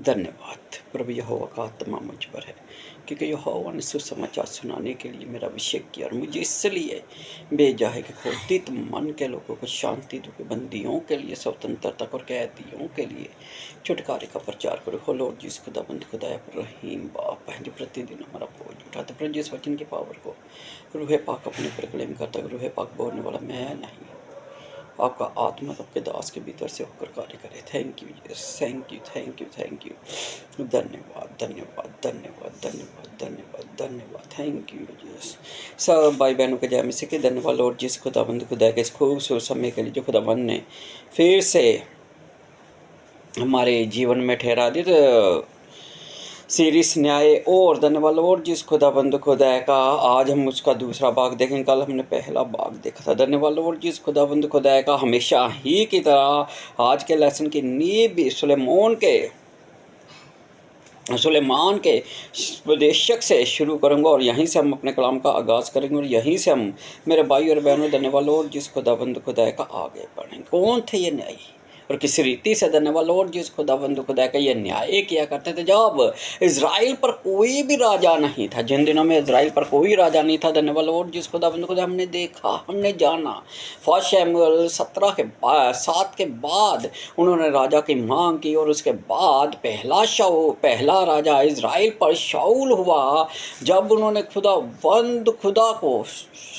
धन्यवाद। प्रभु यहोवा का आत्मा मुझ पर है, क्योंकि यहोवा ने सुसमाचार सुनाने के लिए मेरा अभिषेक किया और मुझे इसलिए भेजा है कि क्रोधित मन के लोगों को शांति दो, कि बंदियों के लिए स्वतंत्रता और कैदियों के लिए छुटकारे का प्रचार करो। हो लॉर्ड जिस खुदाबंद खुदाया पर रहीम बाप है, जो प्रतिदिन हमारा बोझ उठाते प्रभु जिस वचन की पावर को रूहे पाक अपने पर क्लेम करता है। रूहे पाक बोलने वाला मैं नहीं, आपका आत्मा आपके दास के भीतर से होकर कार्य करे। Thank you Jesus, thank you, thank you, thank you. धन्यवाद, धन्यवाद, धन्यवाद, धन्यवाद, धन्यवाद, धन्यवाद। Thank you Jesus. सब भाई बहनों के जय मसीह के धन्यवाद लॉर्ड जिस खुदाबंद खुदा के इस खूबसूरत समय के लिए जो खुदाबंद ने फिर से हमारे जीवन में ठहरा दी। तो सीरीज न्याय और धन्यवाद लॉर्ड जिस खुदाबंद खुदा का आज हम उसका दूसरा भाग देखेंगे। कल हमने पहला भाग देखा था। धन्यवाद लॉर्ड जिस खुदाबंद खुदा का हमेशा ही की तरह आज के लेसन की नींव भी सुलेमान के उपदेशक से शुरू करूंगा और यहीं से हम अपने कलाम का आगाज़ करेंगे और यहीं से हम मेरे भाई और बहनों धन्यवाद लॉर्ड जिस खुदाबंद खुदा का आगे बढ़ेंगे। कौन थे ये न्यायी और किस रीति से धन्यवाद लॉर्ड जिस खुदाबंद खुदा का ये न्याय किया करते थे जब इज़राइल पर कोई भी राजा नहीं था। जिन दिनों में इज़राइल पर कोई राजा नहीं था, धन्यवाद लॉर्ड जिस खुदाबंद खुदा हमने देखा, हमने जाना। फर्स्ट शमूएल 7 के बाद उन्होंने राजा की मांग की और उसके बाद पहला राजा इज़राइल पर शाऊल हुआ। जब उन्होंने खुदा को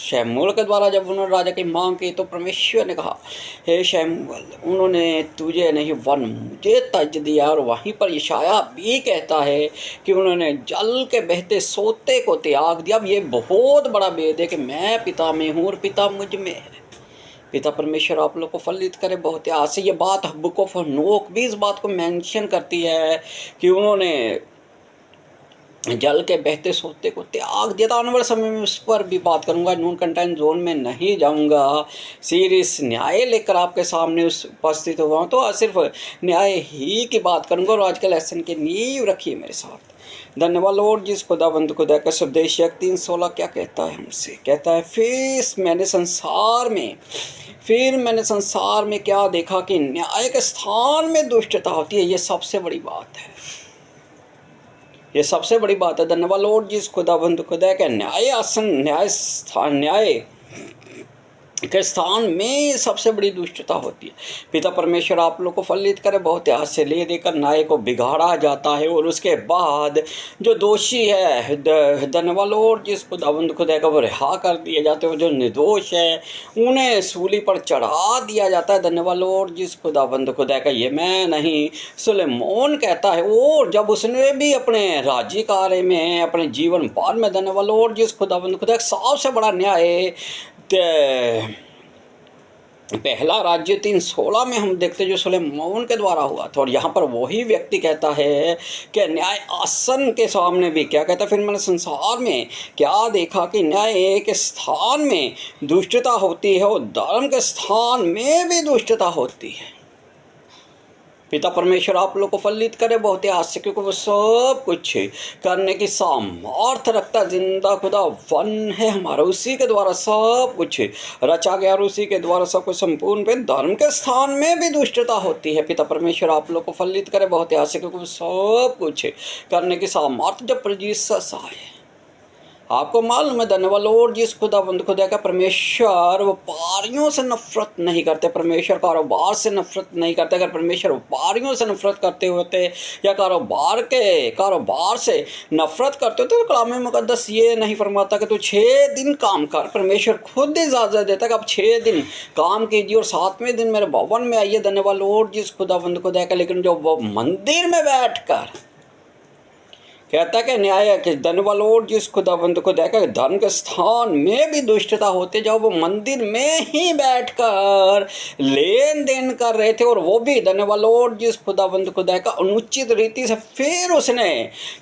शमूएल के द्वारा जब उन्होंने राजा की मांग की तो परमेश्वर ने कहा, हे शमूएल, उन्होंने तुझे नहीं वन मुझे तज दिया। और वहीं पर यशायाह भी कहता है कि उन्होंने जल के बहते सोते को त्याग दिया। अब ये बहुत बड़ा भेद है कि मैं पिता में हूँ और पिता मुझ में है। पिता परमेश्वर आप लोग को फलित करे। बहुत आज से ये बात बुक ऑफ नोक भी इस बात को मेंशन करती है कि उन्होंने जल के बहते सोते को त्याग दिया था। आने वाले समय में उस पर भी बात करूंगा। नून कंटेंट जोन में नहीं जाऊंगा। सीरीज न्याय लेकर आपके सामने उपस्थित हुआ हूँ, तो आज सिर्फ न्याय ही की बात करूंगा और आज के लेसन की नींव रखिए मेरे साथ। धन्यवाद लॉर्ड जिस खुदाबंद खुदा का उपदेशक 3:16 क्या कहता है हमसे? कहता है, फिर मैंने संसार में क्या देखा कि न्याय के स्थान में दुष्टता होती है। ये सबसे बड़ी बात है, ये सबसे बड़ी बात है। धन्यवाद लॉर्ड जिस खुदाबंद खुदा का न्याय के स्थान में सबसे बड़ी दुष्टता होती है। पिता परमेश्वर आप लोग को फलित करे। बहुत आज से ले देकर न्याय को बिगाड़ा जाता है और उसके बाद जो दोषी है धन्यवाद लॉर्ड जिस खुदाबंद खुदा का वो रिहा कर दिए जाते हैं। जो निर्दोष है उन्हें सूली पर चढ़ा दिया जाता है। धन्यवाद लॉर्ड जिस खुदाबंद खुदा का ये मैं नहीं सुलेमान कहता है। और जब उसने भी अपने राज्य कार्य में अपने जीवन पार में धन्यवाद लॉर्ड जिस खुदाबंद खुदा सबसे बड़ा न्याय पहला राज्य 3:16 में हम देखते जो सुलेमान के द्वारा हुआ था। और यहाँ पर वही व्यक्ति कहता है कि न्याय आसन के सामने भी क्या कहता है, फिर मैंने संसार में क्या देखा कि न्याय के स्थान में दुष्टता होती है और धर्म के स्थान में भी दुष्टता होती है। पिता परमेश्वर आप लोग को फलित करे। बहुत ही आश्चर्य, क्योंकि वो सब कुछ करने की सामर्थ रखता। जिंदा खुदा वन है हमारा, उसी के द्वारा सब कुछ रचा गया और उसी के द्वारा सब कुछ संपूर्ण पे धर्म के स्थान में भी दुष्टता होती है। पिता परमेश्वर आप लोग को फलित करे। बहुत ही आश्चर्य, क्योंकि वो सब कुछ करने की सामर्थ जब प्रभु यीशु आए। आपको मालूम है धन्यवाद लॉर्ड जिस खुदाबंद खुदा का परमेश्वर व्यापारियों से नफरत नहीं करते। परमेश्वर कारोबार से नफरत नहीं करते। अगर परमेश्वर व्यापारियों से नफरत करते होते या कारोबार से नफरत करते होते तो कलाम मुकद्दस ये नहीं फरमाता कि तू 6 दिन काम कर। परमेश्वर खुद इजाज़त देता कि आप 6 दिन काम कीजिए और 7वें दिन मेरे भवन में आइए। धन्यवाद लॉर्ड जिस खुदाबंद खुदा का। लेकिन जो वो मंदिर में बैठ कर कहता है कि न्याय के धन्यवाद लॉर्ड जिस खुदाबंद खुदा का धर्म के स्थान में भी दुष्टता होती है। जब वो मंदिर में ही बैठकर लेन देन कर रहे थे और वो भी धन्यवाद लॉर्ड जिस खुदाबंद खुदा का अनुचित रीति से, फिर उसने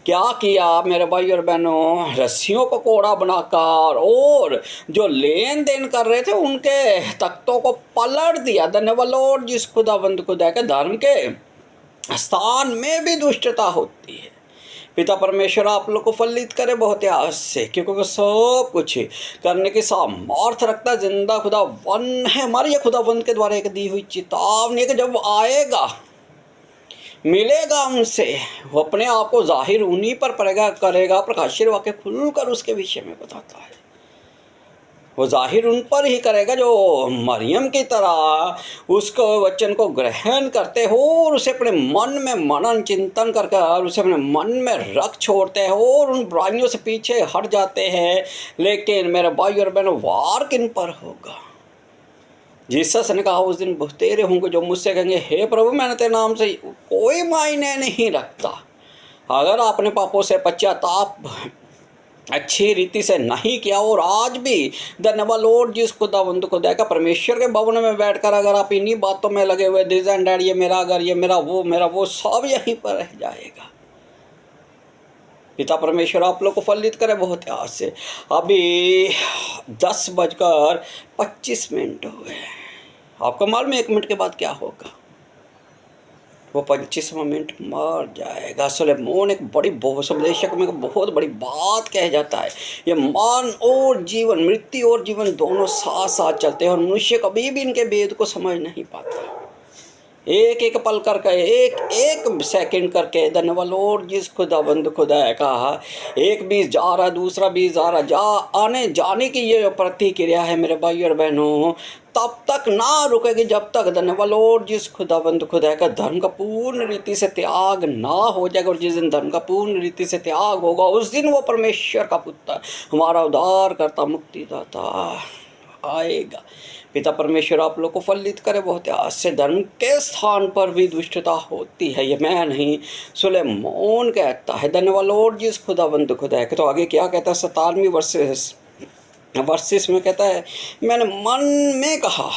क्या किया मेरे भाई और बहनों, रस्सियों को कोड़ा बनाकर और जो लेन देन कर रहे थे उनके तख्तों को पलट दिया। धन्यवाद लॉर्ड जिस खुदाबंद खुदा के धर्म के स्थान में भी दुष्टता होती है। पिता परमेश्वर आप लोग को फलित करे। बहुत आज से, क्योंकि वो सब कुछ करने की सामर्थ रखता। जिंदा खुदा वन है हमारे। ये खुदाबंद के द्वारा एक दी हुई चेतावनी है कि जब आएगा मिलेगा उनसे, वो अपने आप को जाहिर उन्हीं पर करेगा। प्रकाशित वाक्य खुलकर उसके विषय में बताता है, वो जाहिर उन पर ही करेगा जो मरियम की तरह उसको वचन को ग्रहण करते हो और उसे अपने मन में मनन चिंतन करके और उसे अपने मन में रख छोड़ते हो और उन बुराइयों से पीछे हट जाते हैं। लेकिन मेरे भाई और बहनों, वार किन पर होगा? जीसस ने कहा उस दिन बहुतेरे होंगे जो मुझसे कहेंगे, हे प्रभु मैंने तेरे नाम से, कोई मायने नहीं रखता। अगर आपने पापों से पश्चाताप अच्छी रीति से नहीं किया और आज भी धन्यवाद लॉर्ड जिस खुदावंद को देखा परमेश्वर के भवन में बैठकर अगर आप इन्हीं बातों में लगे हुए, दिस एंड डैड, ये मेरा घर, ये मेरा वो सब यहीं पर रह जाएगा। पिता परमेश्वर आप लोग को फलित करे बहुत आज से। अभी 10:25 हो गए। आपको मालूम है 1 मिनट के बाद क्या होगा? वो 25वां मिनट मर जाएगा। सुलेमान एक बड़ी उपदेशक में बहुत बड़ी बात कह जाता है, ये मान और जीवन, मृत्यु और जीवन दोनों साथ साथ चलते हैं और मनुष्य कभी भी इनके भेद को समझ नहीं पाता। एक एक पल करके, एक एक सेकंड करके, धन्यवाद लॉर्ड जिस खुदाबंद खुदा कहा, एक बीज जा रहा, दूसरा बीज आ रहा, आने जाने की ये प्रतिक्रिया है मेरे भाई और बहनों, तब तक ना रुकेगी जब तक धन्यवाद लॉर्ड जिस खुदाबंद खुदा का धर्म का पूर्ण रीति से त्याग ना हो जाएगा। और जिस दिन धर्म का पूर्ण रीति से त्याग होगा उस दिन वो परमेश्वर का पुत्र, हमारा उद्धार करता, मुक्तिदाता आएगा। पिता परमेश्वर आप लोग को फलित करे बहुत आज से। धर्म के स्थान पर भी दुष्टता होती है, ये मैं नहीं, सुलेमान कहता है। धन्यवाद लॉर्ड जिस खुदाबंद खुदा है। तो आगे क्या कहता है 17वीं वर्सेस में कहता है, मैंने मन में कहा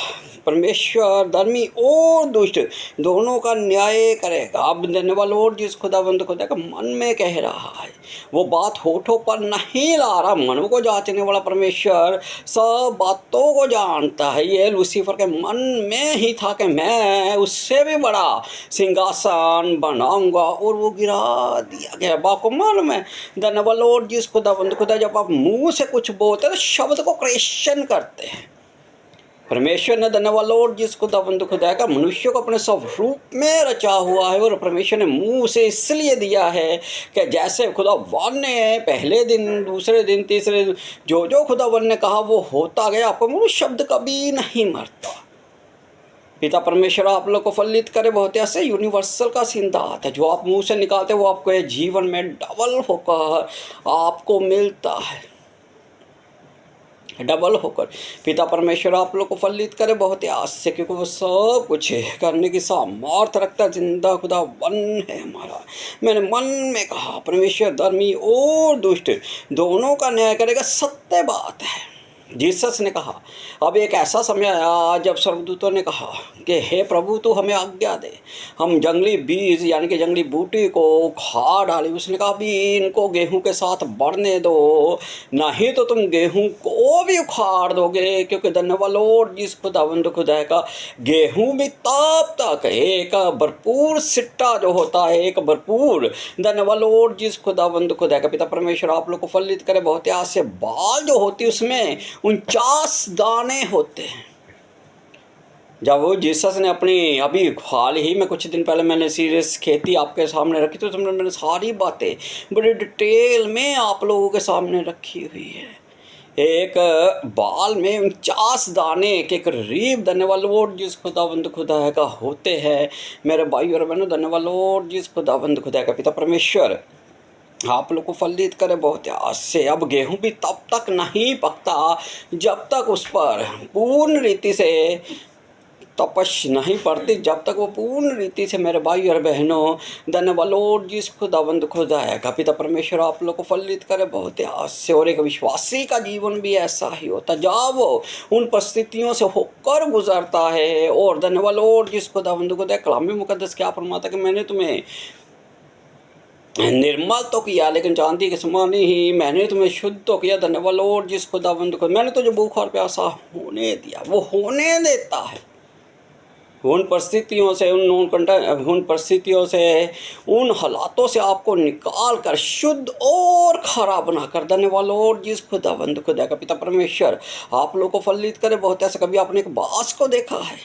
परमेश्वर धर्मी और दुष्ट दोनों का न्याय करेगा। अब धन्यवाद लॉर्ड जिस खुदाबंद खुदा का मन में कह रहा है, वो बात होठों पर नहीं ला रहा। मनों को जांचने वाला परमेश्वर सब बातों को जानता है। ये लूसीफर के मन में ही था कि मैं उससे भी बड़ा सिंहासन बनाऊंगा और वो गिरा दिया गया। बाप को मालूम है धन्यवाद लॉर्ड जिस खुदाबंद खुदा, जब आप मुंह से कुछ बोलते हैं तो शब्द को क्वेश्चन करते हैं। परमेश्वर ने धन्यवाद लॉर्ड जिस खुदाबंद खुदा का मनुष्य को अपने स्वरूप में रचा हुआ है और परमेश्वर ने मुंह से इसलिए दिया है कि जैसे खुदावन ने पहले दिन, दूसरे दिन, तीसरे दिन जो खुदावन ने कहा वो होता गया। आपको मुंह शब्द कभी नहीं मरता। पिता परमेश्वर आप लोग को फलित करे बहुत ऐसे यूनिवर्सल का सिद्धांत है, जो आप मुंह से निकालते वो आपको जीवन में डबल होकर आपको मिलता है, डबल होकर। पिता परमेश्वर आप लोग को फलित करे बहुत आज से, क्योंकि वो सब कुछ करने की सामर्थ्य रखता, जिंदा खुदा वन है हमारा। मैंने मन में कहा परमेश्वर धर्मी और दुष्ट दोनों का न्याय करेगा। सत्य बात है। जीसस ने कहा अब एक ऐसा समय आया जब स्वर्गदूतों ने कहा कि हे प्रभु तू हमें आज्ञा दे, हम जंगली बीज यानी कि जंगली बूटी को खा डाले। उसने कहा अभी इनको गेहूं के साथ बढ़ने दो, नहीं तो तुम गेहूं को भी उखाड़ दोगे। क्योंकि धन्यवाद लॉर्ड जिस खुदावंद खुदा का गेहूं भी तब तक एक भरपूर सिट्टा जो होता है, एक भरपूर धन्यवाद लॉर्ड जिस खुदावंद खुदा का। पिता परमेश्वर आप लोग को फलित करे बहुत आज से। बाल जो होती उसमें 49 दाने होते हैं। जब वो जीसस ने अपनी अभी हाल ही में कुछ दिन पहले मैंने सीरीज खेती आपके सामने रखी, तो उसमें मैंने सारी बातें बड़ी डिटेल में आप लोगों के सामने रखी हुई है। एक बाल में 49 दाने के करीब धन्यवाद लॉर्ड जिस खुदावंद खुदा का होते हैं। मेरे भाई और बहनों धन्यवाद लॉर्ड जिस खुदावंद खुदा का। पिता परमेश्वर आप लोग को फलित करे बहुत आज से। अब गेहूं भी तब तक नहीं पकता जब तक उस पर पूर्ण रीति से तपश नहीं पड़ती, जब तक वो पूर्ण रीति से मेरे भाई और बहनों धन्यवाद लॉर्ड जिस खुदाबंद खुदा है। पिता परमेश्वर आप लोग को फलित करे बहुत आज से। और एक विश्वासी का जीवन भी ऐसा ही होता जब वो उन परिस्थितियों से होकर गुजरता है। और धन्यवाद लॉर्ड जिस खुदाबंद खुदा। कलाम मुकद्दस क्या फरमाता कि मैंने तुम्हें निर्मल तो किया लेकिन चांदी के समान ही मैंने तुम्हें शुद्ध तो किया। धन्यवाद लॉर्ड जिस खुदाबंद को। मैंने तो जो भूख और प्यासा होने दिया वो होने देता है। उन परिस्थितियों से, उन परिस्थितियों से, उन हालातों से आपको निकाल कर शुद्ध और खरा बनाकर धन्यवाद लॉर्ड जिस खुदाबंद खुदा का। पिता परमेश्वर आप लोग को फलित करे बहुत ऐसा। कभी आपने एक बांस को देखा है?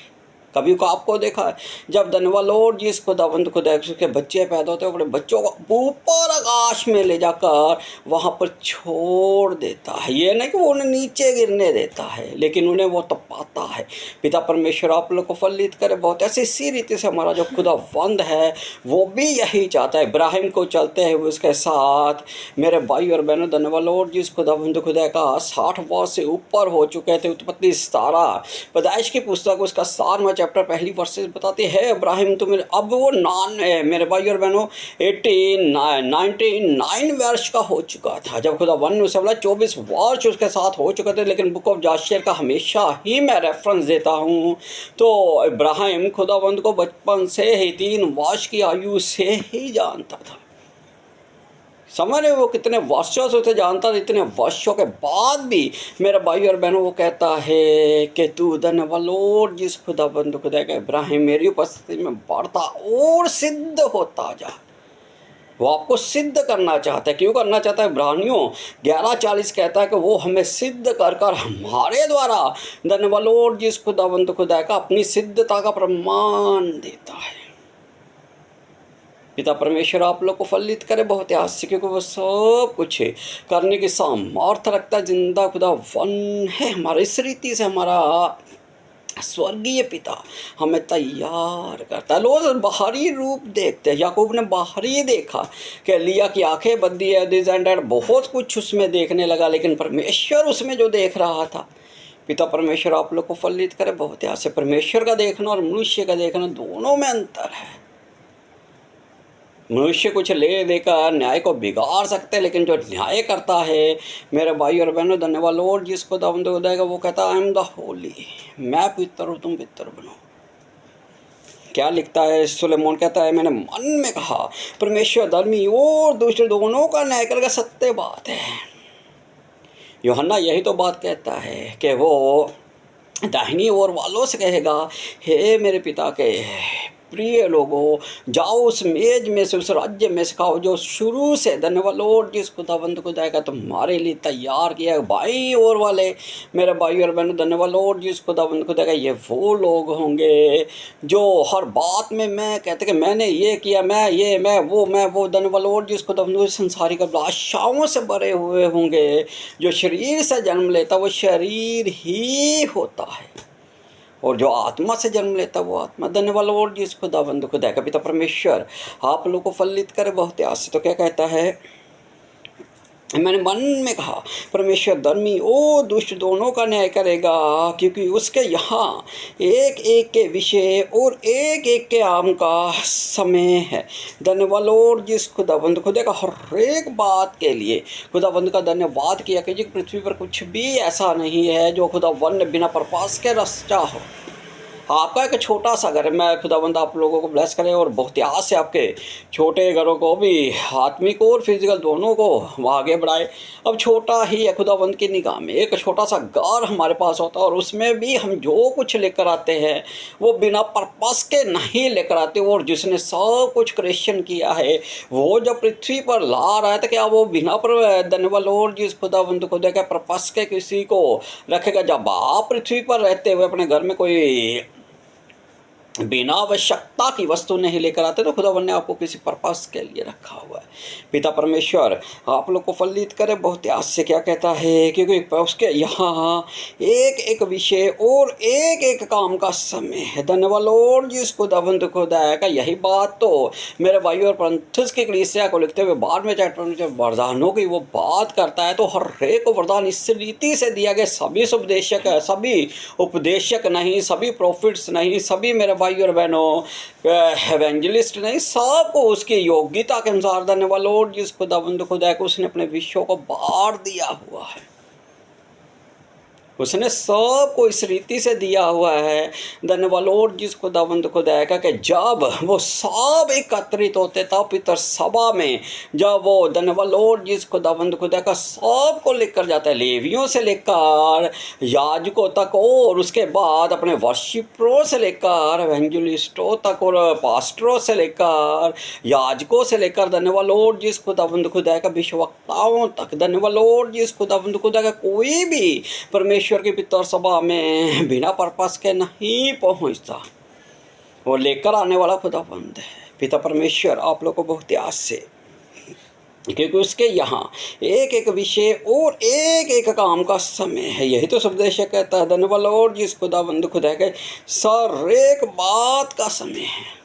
कभी को आपको देखा है जब धन्यवाद लॉर्ड जी इस खुदावंद खुदा के बच्चे पैदा होते हैं अपने बच्चों को ऊपर आकाश में ले जाकर वहाँ पर छोड़ देता है। ये नहीं कि वो उन्हें नीचे गिरने देता है, लेकिन उन्हें वो तो पाता है। पिता परमेश्वर आप लोग को फलित करे बहुत ऐसे इसी रीति से हमारा जो खुदावंद है वो भी यही चाहता है। इब्राहिम को चलते हैं उसके साथ मेरे भाई और बहनों धन्यवाद लॉर्ड जी इस खुदावंद खुदा का 60 वर्ष से ऊपर हो चुके थे। उत्पत्ति 17 पैदाइश की पुस्तक उसका 7वां चैप्टर पहली वर्सेस बताती है इब्राहिम तो अब वो मेरे भाई और बहनों 99 वर्ष का हो चुका था जब खुदा वन उसे बोला 24 वर्ष उसके साथ हो चुके थे। लेकिन बुक ऑफ जाशियर का हमेशा ही मैं रेफरेंस देता हूँ तो इब्राहिम खुदावंद को बचपन से ही 3 वर्ष की आयु से ही जानता था। समझ रहे वो कितने वर्षों से उसे जानता था। इतने वर्षों के बाद भी मेरे भाई और बहनों वो कहता है कि तू धन्यवाद लॉर्ड जिस खुदाबंद खुदा का इब्राहिम मेरी उपस्थिति में बढ़ता और सिद्ध होता जा। वो आपको सिद्ध करना चाहता है। क्यों करना चाहता है? इब्रानियों 11:40 कहता है कि वो हमें सिद्ध कर कर हमारे द्वारा धन्यवाद लॉर्ड जिस खुदाबंद खुदा का अपनी सिद्धता का प्रमाण देता है। पिता परमेश्वर आप लोग को फलित करे बहुत याद से, क्योंकि वो सब कुछ करने की सामर्थ्य रखता है। जिंदा खुदा वन है हमारा। इस रीति से हमारा स्वर्गीय पिता हमें तैयार करता है। लोग बाहरी रूप देखते हैं। याकूब ने बाहरी देखा कि लिया की आंखें बंदी है दिस एंड दैट, बहुत कुछ उसमें देखने लगा, लेकिन परमेश्वर उसमें जो देख रहा था। पिता परमेश्वर आप लोग को फलित करे बहुत याद से। परमेश्वर का देखना और मनुष्य का देखना दोनों में अंतर है। मनुष्य कुछ ले देकर न्याय को बिगाड़ सकते हैं, लेकिन जो न्याय करता है मेरे भाई और बहनों धन्यवाद लॉर्ड जिसको दावत देगा वो कहता है आई एम द होली, मैं पवित्र हूँ तुम पवित्र बनो। क्या लिखता है? सुलेमान कहता है मैंने मन में कहा परमेश्वर धर्मी और दुष्ट दोनों का न्याय करेगा। सत्य बात है। यूहन्ना यही तो बात कहता है कि वो दाहिनी ओर वालों से कहेगा हे मेरे पिता के प्रिय लोगों जाओ उस मेज में से उस राज्य में से खाओ जो शुरू से धन्यवाद लॉर्ड जिस खुदाबंद खुदा का तुम्हारे लिए तैयार किया है। भाई और वाले मेरे भाई और बहनों धन्यवाद लॉर्ड जिस खुदाबंद खुदा का ये वो लोग होंगे जो हर बात में मैं कहते कि मैंने ये किया, मैं वो धन्यवाद लॉर्ड जिस खुदाबंद संसारिक अभिलाषाओं से भरे हुए होंगे। जो शरीर से जन्म लेता वो शरीर ही होता है और जो आत्मा से जन्म लेता वो आत्मा। धन्यवाद लॉर्ड जी इस खुदाबंद खुदा का पिता परमेश्वर आप लोगों को फलित करे बहुत आस। तो क्या कहता है? मैंने मन में कहा परमेश्वर धर्मी और दुष्ट दोनों का न्याय करेगा, क्योंकि उसके यहाँ एक एक के विषय और एक एक के आम का समय है। धन्यवाद लॉर्ड जिस खुदाबंद खुदा का हर एक बात के लिए खुदाबंद का धन्यवाद किया कि पृथ्वी पर कुछ भी ऐसा नहीं है जो खुदाबंद ने बिना पर्पस के रचा हो। आपका एक छोटा सा घर है। मैं खुदाबंद आप लोगों को ब्लेस करें और बहुत याद से आपके छोटे घरों को भी आत्मिक और फिजिकल दोनों को आगे बढ़ाए। अब छोटा ही है खुदाबंद की निगाह में। एक छोटा सा घर हमारे पास होता है और उसमें भी हम जो कुछ लेकर आते हैं वो बिना पर्पस के नहीं लेकर आते। और जिसने सब कुछ क्रिएशन किया है वो जब पृथ्वी पर ला रहा है तो क्या वो बिना पर धन्यवाद लॉर्ड जिस खुदाबंद खुदा के पर्पस के किसी को रखेगा? जब आप पृथ्वी पर रहते हुए अपने घर में कोई बिना आवश्यकता की वस्तु नहीं लेकर आते तो खुदावन ने आपको किसी पर्पस के लिए रखा हुआ है। पिता परमेश्वर आप लोग को फलित करे बहुत याद से। क्या कहता है? क्योंकि उसके यहाँ एक एक विषय और एक एक काम का समय है। धन्यवाद लॉर्ड जी खुदावन खुदा का। यही बात तो मेरे भाई और पंथस की कलीसिया को लिखते हुए बाद में चाहे वरदानों की वो बात करता है तो हर एक को वरदान इस रीति से दिया गया। सभी उपदेशक नहीं, सभी प्रॉफिट्स नहीं, सभी मेरे भाई और बहनों एवेंजलिस्ट नहीं, सबको उसकी योग्यता के अनुसार धन्यवाद लॉर्ड जिस खुदाबंद खुदा को उसने अपने विषयों को बांट दिया हुआ है। उसने सबको इस रीति से दिया हुआ है। धन्यवाद लॉर्ड जिस खुदाबंद खुदा का कि जब वो सब एकत्रित होते तब पितर सभा में जब वो धन्यवाद लॉर्ड जिस खुदाबंद खुदा का सबको लेकर जाता है, लेवियों से लेकर याजकों तक और उसके बाद अपने वर्शिपरों से लेकर एवेंजलिस्टों तक और पास्टरों से लेकर याजकों से लेकर धन्यवाद लॉर्ड जिस खुदाबंद खुदा का विश्ववक्ताओं तक। धन्यवाद लॉर्ड जिस खुदाबंद खुदा का कोई भी परमेश्वर की पितर सभा में बिना पर्पस के नहीं पहुंचता। वो लेकर आने वाला खुदाबंद है। पिता परमेश्वर आप लोग को बहुत ही आस से, क्योंकि उसके यहाँ एक एक विषय और एक एक काम का समय है। यही तो उपदेश कहता है, धन्यवाद लॉर्ड जिस खुदाबंद खुदा के सर एक बात का समय है,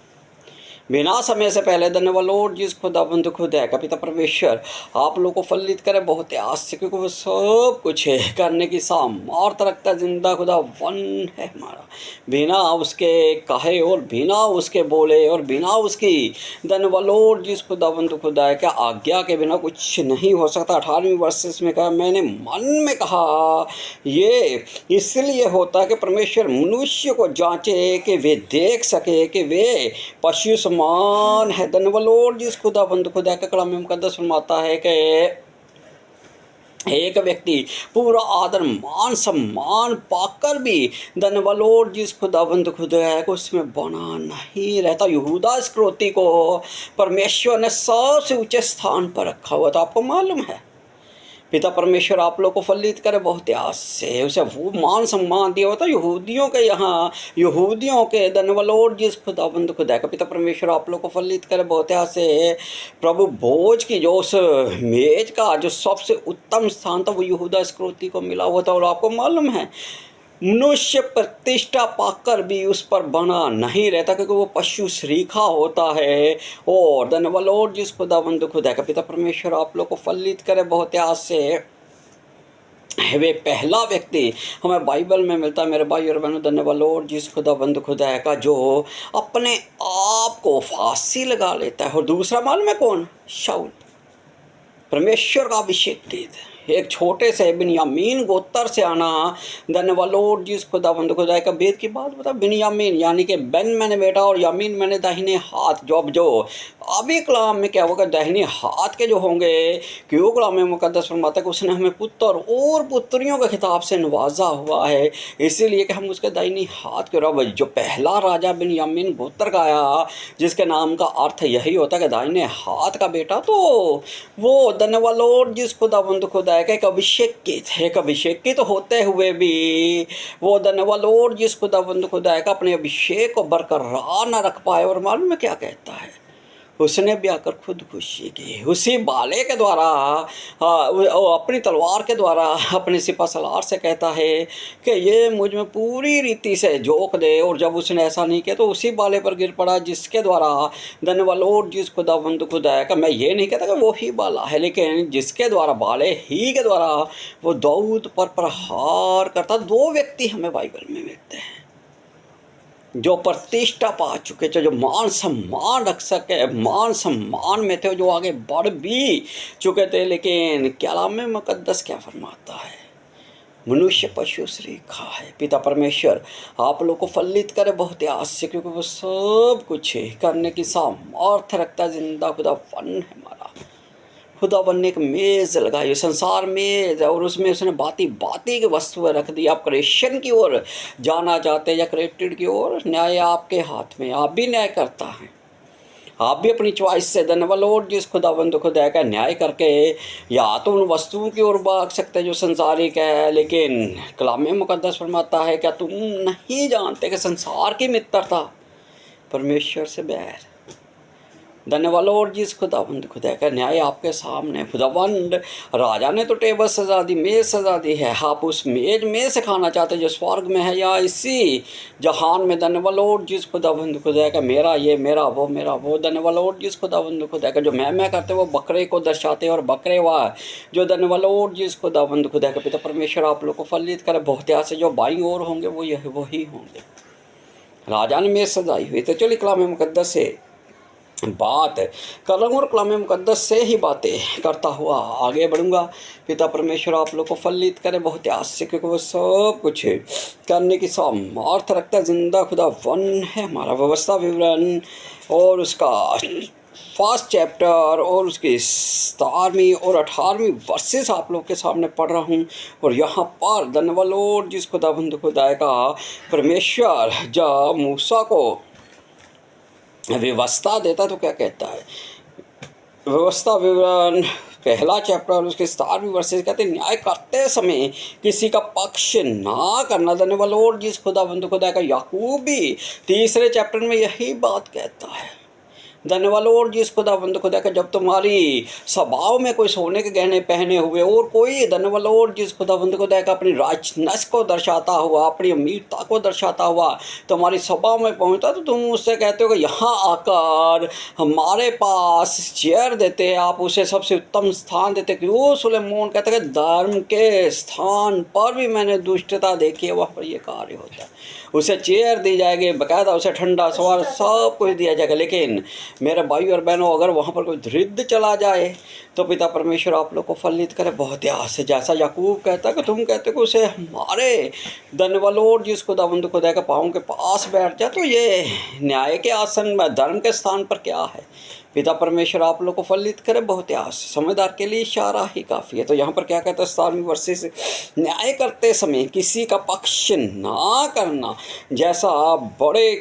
बिना समय से पहले। धन्यवाद लॉर्ड जिस खुदाबंद खुदा है का पिता परमेश्वर आप लोग को फलित करे बहुत ही आस से, क्योंकि वो सब कुछ है करने की सामर्थ रखता जिंदा खुदा वन है हमारा, बिना उसके कहे और बिना उसके बोले और बिना उसकी धन्यवाद लॉर्ड जिस खुदाबंद खुदा है क्या आज्ञा के बिना कुछ नहीं हो सकता। 18वीं वर्सेस में कहा, मैंने मन में कहा ये इसलिए होता है कि परमेश्वर मनुष्य को जांचे कि वे देख सके कि वे पशु समान है। धन्यवाद लॉर्ड जिस खुदाबंद खुदा का कलाम मुकद्दस फरमाता है कि एक व्यक्ति पूरा आदर मान सम्मान पाकर भी धन्यवाद लॉर्ड जिस खुदाबंद खुदा है को उसमें बना नहीं रहता। यहूदा इस्करियोती को परमेश्वर ने सबसे ऊंचे स्थान पर रखा हुआ था, आपको मालूम है। पिता परमेश्वर आप लोग को फलित करे बहुत आस से, उसे वो मान सम्मान दिया होता यहूदियों के यहाँ, यहूदियों के धन्यवाद लॉर्ड जिस खुदाबंद खुदा का पिता परमेश्वर आप लोग को फलित करे बहुत आस से। प्रभु भोज की जो उस मेज का जो सबसे उत्तम स्थान था वो यहूदा इस्करियोती को मिला हुआ था। और आपको मालूम है मनुष्य प्रतिष्ठा पाकर भी उस पर बना नहीं रहता, क्योंकि वो पशु श्रीखा होता है। और धन्यवाद लॉर्ड जिस खुदाबंद खुदा का पिता परमेश्वर आप लोग को फलित करे बहुत आस से। वे पहला व्यक्ति हमें बाइबल में मिलता है मेरे भाई और बहनों, धन्यवाद लॉर्ड जिस खुदाबंद खुदा का जो अपने आप को फांसी लगा लेता है। और दूसरा मालूम है कौन? शाऊल, परमेश्वर का अभिषेक। एक छोटे से बिन्यामीन गोत्र से आना, धन्यवाद लॉर्ड जिस खुदाबंद खुदा का भेद की बात बता। बिन्यामीन यानी कि बेन मैंने बेटा और यामीन मैंने दाहिने हाथ। जो अभी कलाम में क्या होगा, दाहिने हाथ के जो होंगे, क्यों कलाम में मुकद्दस फरमाता है कि उसने हमें पुत्र और पुत्रियों के खिताब से नवाजा हुआ है, इसीलिए कि हम उसके दाहिनी हाथ के रब। जो पहला राजा बिन्यामीन गोत्र का आया, जिसके नाम का अर्थ यही होता है कि दाहिने हाथ का बेटा, तो वो धन्यवाद लॉर्ड जिस खुदाबंद खुदा है एक अभिषेकित होते हुए भी वो धन्यवाद लॉर्ड जिस खुदाबंद खुदा का अपने अभिषेक को बरकरार न रख पाए। और मालूम है क्या कहता है? उसने भी आकर खुदकुशी की, उसी बाले के द्वारा अपनी तलवार के द्वारा अपने सिपा सलार से कहता है कि ये मुझ में पूरी रीति से झोंक दे। और जब उसने ऐसा नहीं किया तो उसी बाले पर गिर पड़ा, जिसके द्वारा धन्यवाद लॉर्ड जिस खुदाबंद खुदा का, मैं ये नहीं कहता कि वो ही बाला है, लेकिन जिसके द्वारा बाले ही के द्वारा वो दाऊद पर प्रहार करता। दो व्यक्ति हमें बाइबल में मिलते हैं जो प्रतिष्ठा पा चुके थे, जो मान सम्मान रख सके, मान सम्मान में थे, जो आगे बढ़ भी चुके थे। लेकिन कलाम में मुकद्दस क्या फरमाता है? मनुष्य पशु श्रीखा है। पिता परमेश्वर आप लोग को फलित करे बहुत आस से, क्योंकि वो सब कुछ करने की सामर्थ रखता जिंदा खुदा वन है हमारा। खुदावन ने एक मेज़ लगाई, संसार मेज़, और उसमें उसने बाती बाती की वस्तुएं रख दी। आप क्रिएशन की ओर जाना चाहते हैं या क्रिएटेड की ओर, न्याय आपके हाथ में, आप भी न्याय करता है। आप भी अपनी चॉइस से धन्यवाद लॉर्ड जिस खुदाबंद खुदा का न्याय करके या तो उन वस्तुओं की ओर भाग सकते हैं जो संसारिक है, लेकिन कलाम में मुकद्दस फरमाता है क्या तुम नहीं जानते कि संसार की मित्रता परमेश्वर से बैर। धन्यवाद लॉर्ड जिस खुदाबंद खुदा का न्याय आपके सामने। खुदाबंद राजा ने तो टेबल सजा दी, मेज़ सजा दी है, आप उस मेज में से खाना चाहते जो स्वर्ग में है या इसी जहान में। धन्यवाद लॉर्ड जिस खुदाबंद खुदा का मेरा ये, मेरा वो, मेरा वो। धन्यवाद लॉर्ड जिस खुदाबंद खुदा का जो मैं करते वो बकरे को दर्शाते और बकरे वाह जो। धन्यवाद लॉर्ड जिस खुदाबंद खुदा का पिता परमेश्वर आप लोग को फलित करे बहुत से, जो बाईं ओर होंगे वो यही वही होंगे। राजा ने मेज़ सजाई हुई। तो चलिए कलाम मुकद्दस से बात कर रहा हूँ और कलाम मुकद्दस से ही बातें करता हुआ आगे बढ़ूँगा। पिता परमेश्वर आप लोग को फलित करे बहुत आस से, क्योंकि वो सब कुछ करने की सामर्थ रखता जिंदा खुदा वन है हमारा। व्यवस्था विवरण और उसका फर्स्ट चैप्टर और उसकी 17वीं और 18वीं वर्सेस आप लोग के सामने पढ़ रहा हूँ। और यहाँ पर धन्यवाद लॉर्ड जिस खुदाबंद खुदा का परमेश्वर जब मूसा को व्यवस्था देता तो क्या कहता है? व्यवस्था विवरण पहला चैप्टर और उसके 17वीं वर्सेस कहते हैं, न्याय करते समय किसी का पक्ष ना करना। धन्यवाद लॉर्ड जिस खुदावंद खुदा का याकूब भी तीसरे चैप्टर में यही बात कहता है। धन्यवाद लॉर्ड जिस खुदावंद खुदा का जब तुम्हारी स्वभाव में कोई सोने के गहने पहने हुए और कोई धन्यवाद लॉर्ड जिस खुदावंद खुदा का अपनी राजनस को दर्शाता हुआ, अपनी अमीरता को दर्शाता हुआ तुम्हारी स्वभाव में पहुंचता, तो तुम उससे कहते हो कि यहाँ आकर हमारे पास चेयर देते हैं, आप उसे सबसे उत्तम स्थान देते। क्यों? सुलेमान कहते हैं धर्म के स्थान पर भी मैंने दुष्टता देखी है, वहाँ पर ये कार्य होता है। उसे चेयर दी जाएगी, बाकायदा उसे ठंडा सवार सब कुछ दिया जाएगा। लेकिन मेरे भाई और बहनों, अगर वहाँ पर कोई दरिद्र चला जाए तो पिता परमेश्वर आप लोग को फलित करे बहुत आस से। जैसा याकूब कहता है कि तुम कहते हो कि उसे हमारे धन्यवाद लॉर्ड जिस खुदावंद खुदा के पाँव के पास बैठ जाए, तो ये न्याय के आसन में धर्म के स्थान पर क्या है? पिता परमेश्वर आप लोग को फलित करे बहुत आस। समझदार के लिए इशारा ही काफ़ी है। तो यहाँ पर क्या कहता है 17वीं वर्षे से, न्याय करते समय किसी का पक्ष ना करना, जैसे बड़े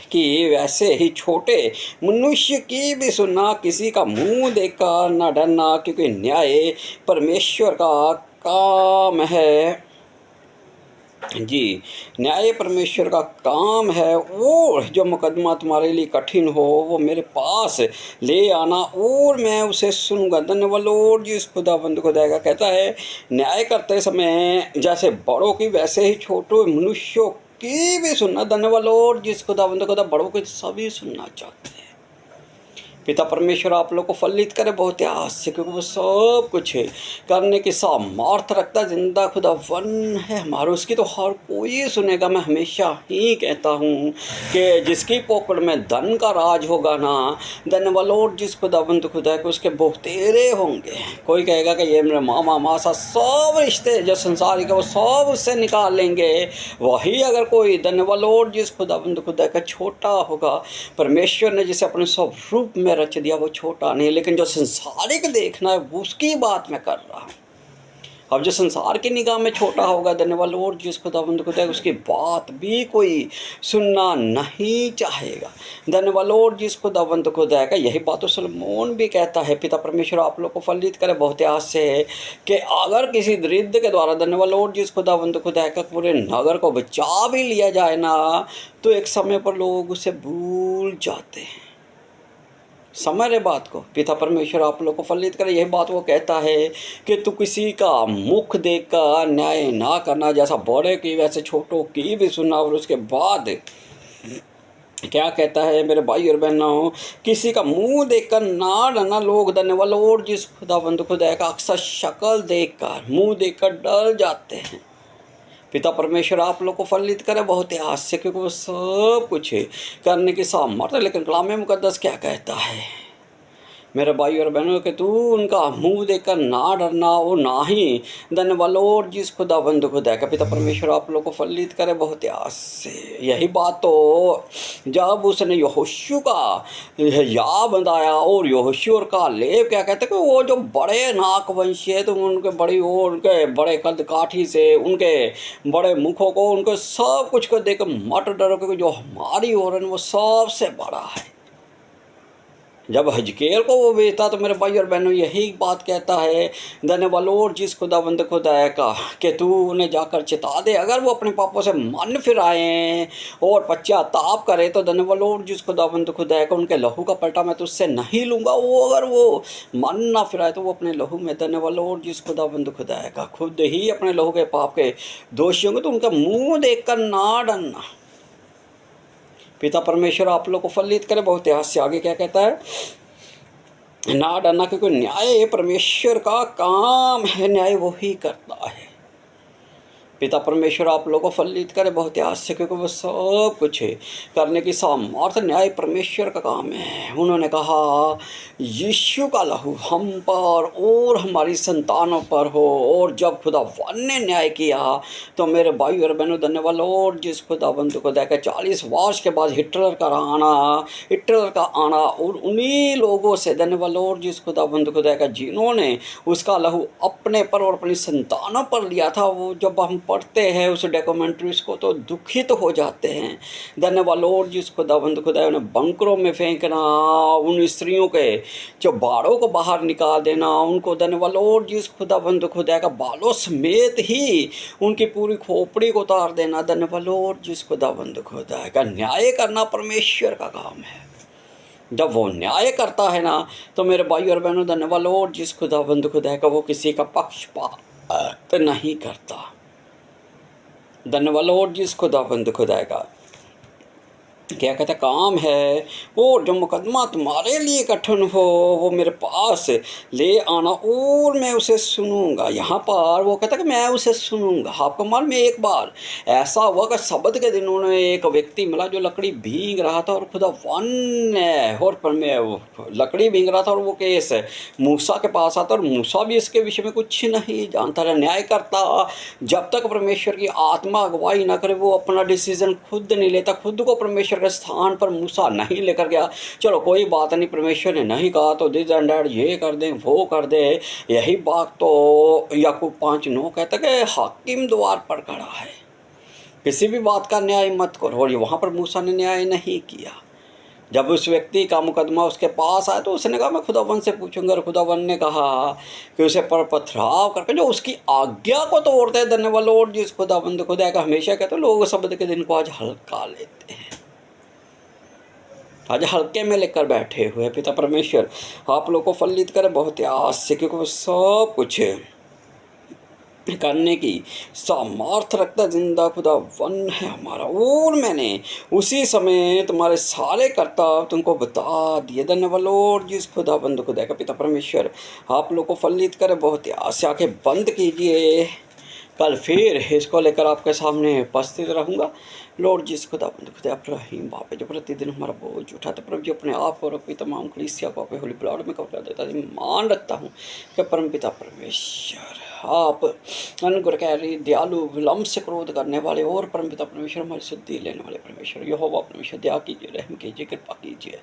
की वैसे ही छोटे मनुष्य की भी सुनना, किसी का मुंह देखकर न डरना, क्योंकि न्याय परमेश्वर का काम है। जी, न्याय परमेश्वर का काम है। और जो मुकदमा तुम्हारे लिए कठिन हो वो मेरे पास ले आना और मैं उसे सुनूंगा। धन्यवाद लॉर्ड जी, इस खुदाबंद खुदा का कहता है न्याय करते समय जैसे बड़ों की वैसे ही छोटों मनुष्यों की भी सुनना। धन्यवाद लॉर्ड जी, इस खुदाबंद खुदा बड़ों की सभी सुनना चाहते हैं। पिता परमेश्वर आप लोग को फलित करे बहुत आस से, क्योंकि वो सब कुछ है करने की सामर्थ रखता। जिंदा खुदा वन है हमारा, उसकी तो हर कोई सुनेगा। मैं हमेशा ही कहता हूँ कि जिसकी पॉकेट में धन का राज होगा ना, धन्यवाद लॉर्ड जिस खुदावंत खुदा है, उसके बहुतेरे होंगे। कोई कहेगा कि ये मेरे मामा मासा सब रिश्ते जो संसारिक है वो सब उससे निकाल लेंगे। वही अगर कोई धन्यवाद लॉर्ड जिस खुदावंत खुदा का छोटा होगा, परमेश्वर ने जिसे अपने स्वरूप में रच दिया, वो छोटा नहीं। लेकिन जो संसारिक देखना है उसकी बात मैं कर रहा हूँ। अब जो संसार की निगाह में छोटा होगा, धन्यवाद लॉर्ड जिस खुदावंद खुदा है, उसकी बात भी कोई सुनना नहीं चाहेगा। धन्यवाद लॉर्ड जिस खुदावंद खुदा है। यही बात तो सुलेमान भी कहता है। पिता परमेश्वर आप लोग को फलित करे बहुत आस से है कि अगर किसी दरिद्र के द्वारा धन्यवाद लॉर्ड जिस खुदावंद खुदा है पूरे नगर को बचा भी लिया जाए ना, तो एक समय पर लोग उसे भूल जाते हैं। समझ रहे बात को? पिता परमेश्वर आप लोग को फलित करे। यही बात वो कहता है कि तू किसी का मुख देखकर न्याय ना करना, जैसा बड़े की वैसे छोटों की भी सुनना। और उसके बाद क्या कहता है मेरे भाई और बहनों, किसी का मुंह देखकर ना डरना। लोग धन्यवाद लॉर्ड जिस खुदाबंद खुदा का अक्सर शक्ल देखकर, मुंह देखकर डर जाते हैं। पिता परमेश्वर आप लोग को फलित करे बहुत आस से, क्योंकि वो सब कुछ करने की सामर्थ्य। लेकिन कलाम मुकद्दस क्या कहता है मेरे भाई और बहनों, कि तू उनका मुंह देखकर ना डरना और ना ही धन्यवाद लॉर्ड जिस खुदाबंद खुदा का। पिता परमेश्वर आप लोग को फलित करे बहुत आस से। यही बात तो जब उसने यहोशू का या बंधाया और यहोशू और कालेब क्या कहते हैं कि वो जो बड़े नाक वंशी है, तो उनके बड़ी और उनके बड़े कद काठी से, उनके बड़े मुखों को, उनको सब कुछ को देख मत डरो, क्योंकि जो हमारी ओर है वो सबसे बड़ा है। जब हिजकेल को वो बेचता तो मेरे भाई और बहनों यही बात कहता है धन्यवाद लॉर्ड जिस खुदाबंद खुदा का, कि तू उन्हें जाकर चिता दे। अगर वो अपने पापों से मन फिराएं और पश्चाताप करे, तो धन्यवाद लॉर्ड जिस खुदाबंद खुदा का, उनके लहू का पलटा मैं तुझसे नहीं लूँगा। वो अगर वो मन ना फिराए तो वो अपने लहू में, धन्यवाद लॉर्ड जिस खुदाबंद खुदा का, खुद ही अपने लहू के पाप के दोषी होंगे। तो उनका मुँह देख कर ना डरना। पिता परमेश्वर आप लोग को फलित करे बहुत आस से। आगे क्या कहता है, ना डरना, क्योंकि न्याय परमेश्वर का काम है, न्याय वो ही करता है। पिता परमेश्वर आप लोगों को फलित करे बहुत आस से, क्योंकि वो सब कुछ करने की सामर्थ्य न्याय परमेश्वर का काम है। उन्होंने कहा यीशु का लहू हम पर और हमारी संतानों पर हो। और जब खुदावन ने न्याय किया तो मेरे भाई और बहनों, धन्यवाद लॉर्ड जिस खुदाबंद को देखा 40 वर्ष के बाद हिटलर का आना और उन्हीं लोगों से, धन्यवाद लॉर्ड जिस खुदाबंद को देखा जिन्होंने उसका लहू अपने पर और अपनी संतानों पर लिया था। वो जब हम पढ़ते हैं उस डॉक्यूमेंट्रीज को तो दुखित तो हो जाते हैं। धन्यवाद लॉर्ड जिस खुदाबंद खुदा उन्हें बंकरों में फेंकना, उन स्त्रियों के जो बालों को बाहर निकाल देना, उनको धन्यवाद लॉर्ड जिस खुदाबंद खुदा का बालों समेत ही उनकी पूरी खोपड़ी को उतार देना। धन्यवाद लॉर्ड जिस खुदाबंद खुदा का न्याय करना परमेश्वर का काम है। जब वो न्याय करता है ना तो मेरे भाई और बहनों धन्यवाद लॉर्ड जिस खुदाबंद खुदा का वो किसी का पक्षपात नहीं करता। धन्यवाद लॉर्ड जिस खुदाबंद खुदा का क्या कहता काम है वो जो मुकदमा तुम्हारे लिए कठिन हो वो मेरे पास ले आना और मैं उसे सुनूंगा। यहाँ पर वो कहता कि मैं उसे सुनूंगा। आपको मालूम में एक बार ऐसा हुआ कि शब्द के दिनों में एक व्यक्ति मिला जो लकड़ी भीग रहा था और खुदा वन और पर में वो लकड़ी भीग रहा था और वो केस मूसा के पास आता और मूसा भी इसके विषय में कुछ नहीं जानता रहा। न्याय करता जब तक परमेश्वर की आत्मा अगुवाई ना करे वो अपना डिसीजन खुद नहीं लेता, खुद को परमेश्वर के स्थान पर मूसा नहीं लेकर गया। चलो कोई बात नहीं, परमेश्वर ने नहीं कहा तो दिस एंड डैट ये कर दे वो कर दे। यही बात तो याकूब 5:9 कहता कि हाकिम द्वार पर खड़ा है, किसी भी बात का न्याय मत करो। और वहाँ पर मूसा ने न्याय नहीं किया। जब उस व्यक्ति का मुकदमा उसके पास आया तो उसने कहा मैं खुदावन से पूछूंगा, और खुदावन ने कहा कि उसे पर पथराव करके जो उसकी आज्ञा को तोड़ते हैं। धन्यवाद लॉर्ड जिस खुदाबंद खुदा का हमेशा कहते हैं लोग शब्द के दिन को आज हल्का लेते हैं, आज हल्के में लेकर बैठे हुए। पिता परमेश्वर आप लोग को फलित करे बहुत आस से, क्योंकि वो सब कुछ करने की सामर्थ रखता जिंदा खुदा वन है हमारा। और मैंने उसी समय तुम्हारे सारे कर्तव्य तुमको बता दिए। धन्यवाद लॉर्ड जिस खुदा बंद खुदा का पिता परमेश्वर आप लोग को फलित करे बहुत आस। आंखें बंद कीजिए, कल फिर इसको लेकर आपके सामने उपस्थित रहूँगा। लॉर्ड जिस खुदा खुदा रहीम बाप जो प्रतिदिन हमारा बोझ उठाते प्रभु जी अपने आप और अपनी तमाम कलीसिया को होली ब्लड में कवर कर देता है। मान रखता हूँ कि परम पिता परमेश्वर आप अनुग्रहकारी दयालु विलम्ब से क्रोध करने वाले और परम पिता परमेश्वर हमारी शुद्धि लेने वाले परमेश्वर यहोवा परमेश्वर दया कीजिए, रहम कीजिए, कृपा कीजिए।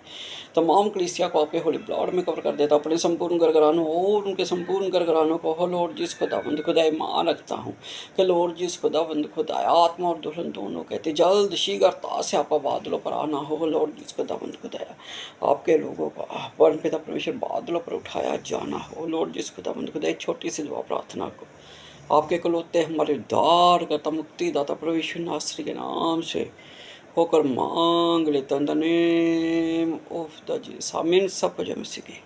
तमाम कलीसिया को आपके होली ब्लड में कवर कर देता अपने संपूर्ण गरगरानों और उनके संपूर्ण गरगरानों को। हो लॉर्ड जिस खुदाबंद खुदा मान रखता हूँ कि लॉर्ड जिस खुदाबंद खुदा आत्मा और दुल्हन दोनों कहते जल्द शीघ्रता से आपका बादलों पर आना हो। लॉर्ड जिस खुदाबंद खुदा आपके लोगों को परम पिता परमेश्वर बादलों पर उठाया जाना हो। लॉर्ड जिस खुदाबंद खुदा एक छोटी सी दुआ प्रार्थना को आपके कलौते हमारे उद्धार करता मुक्तिदाता प्रभु यीशु नासरी के नाम से होकर मांग लेता in the name of the Jesus. आमीन। सब जय मसीह की।